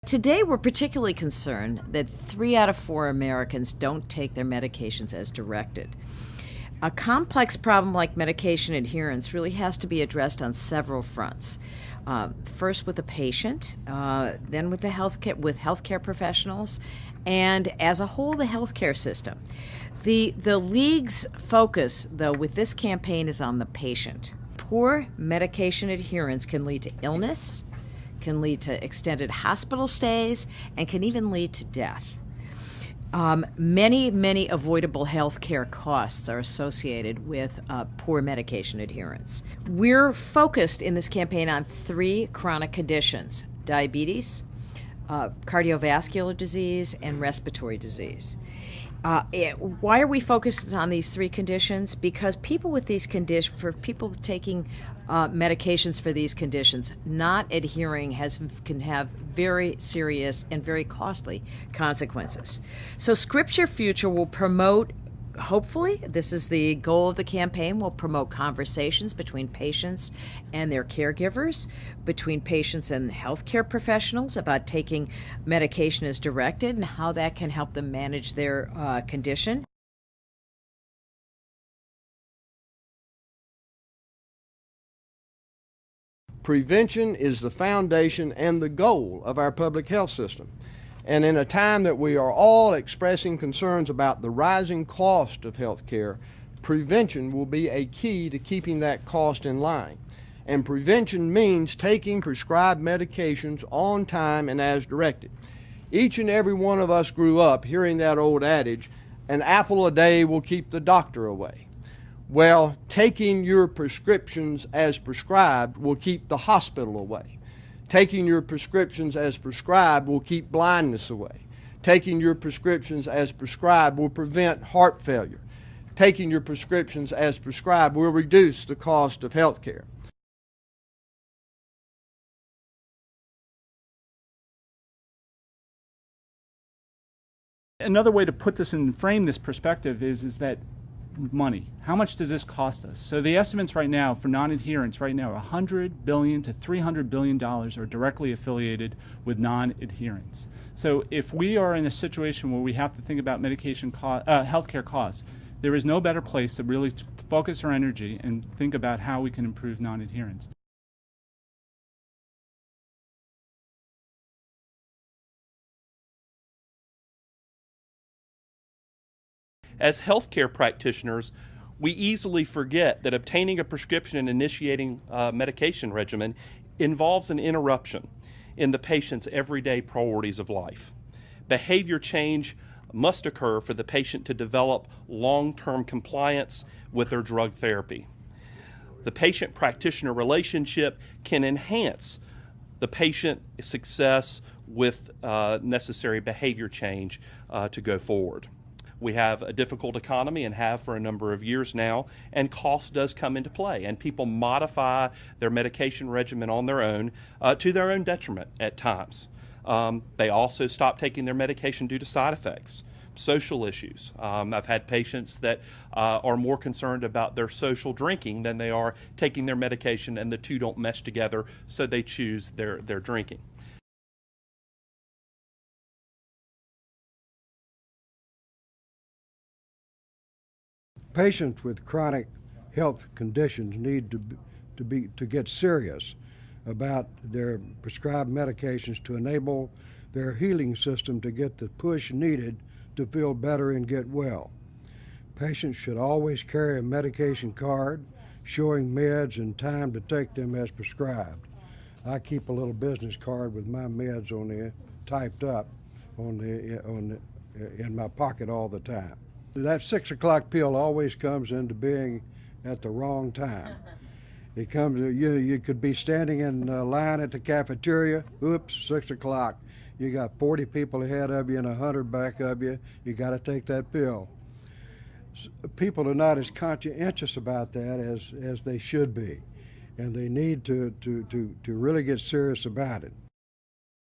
Today, we're particularly concerned that 3 out of 4 Americans don't take their medications as directed. A complex problem like medication adherence really has to be addressed on several fronts. First with the patient, then with healthcare professionals, and as a whole, the healthcare system. The League's focus, though, with this campaign is on the patient. Poor medication adherence can lead to illness, can lead to extended hospital stays, and can even lead to death. Many avoidable health care costs are associated with poor medication adherence. We're focused in this campaign on 3 chronic conditions: diabetes, cardiovascular disease, and respiratory disease. Why are we focused on these 3 conditions? Because people with these conditions, for people taking medications for these conditions, not adhering can have very serious and very costly consequences. So Script Your Future will promote, hopefully, this is the goal of the campaign, will promote conversations between patients and their caregivers, between patients and healthcare professionals about taking medication as directed and how that can help them manage their condition. Prevention is the foundation and the goal of our public health system. And in a time that we are all expressing concerns about the rising cost of health care, prevention will be a key to keeping that cost in line. And prevention means taking prescribed medications on time and as directed. Each and every one of us grew up hearing that old adage, an apple a day will keep the doctor away. Well, taking your prescriptions as prescribed will keep the hospital away. Taking your prescriptions as prescribed will keep blindness away. Taking your prescriptions as prescribed will prevent heart failure. Taking your prescriptions as prescribed will reduce the cost of health care. Another way to put this and frame this perspective is that money. How much does this cost us? So the estimates right now for non-adherence right now are $100 billion to $300 billion are directly affiliated with non-adherence. So if we are in a situation where we have to think about healthcare costs, there is no better place to really focus our energy and think about how we can improve non-adherence. As healthcare practitioners, we easily forget that obtaining a prescription and initiating a medication regimen involves an interruption in the patient's everyday priorities of life. Behavior change must occur for the patient to develop long-term compliance with their drug therapy. The patient-practitioner relationship can enhance the patient success with necessary behavior change to go forward. We have a difficult economy and have for a number of years now, and cost does come into play, and people modify their medication regimen on their own to their own detriment at times. They also stop taking their medication due to side effects, social issues. I've had patients that are more concerned about their social drinking than they are taking their medication, and the two don't mesh together, so they choose their drinking. Patients with chronic health conditions need to get serious about their prescribed medications to enable their healing system to get the push needed to feel better and get well. Patients should always carry a medication card showing meds and time to take them as prescribed. I keep a little business card with my meds on there typed up in my pocket all the time. That 6 o'clock pill always comes into being at the wrong time. It comes, you could be standing in line at the cafeteria, oops, 6 o'clock. You got 40 people ahead of you and 100 back of you. You got to take that pill. People are not as conscientious about that as they should be, and they need to really get serious about it.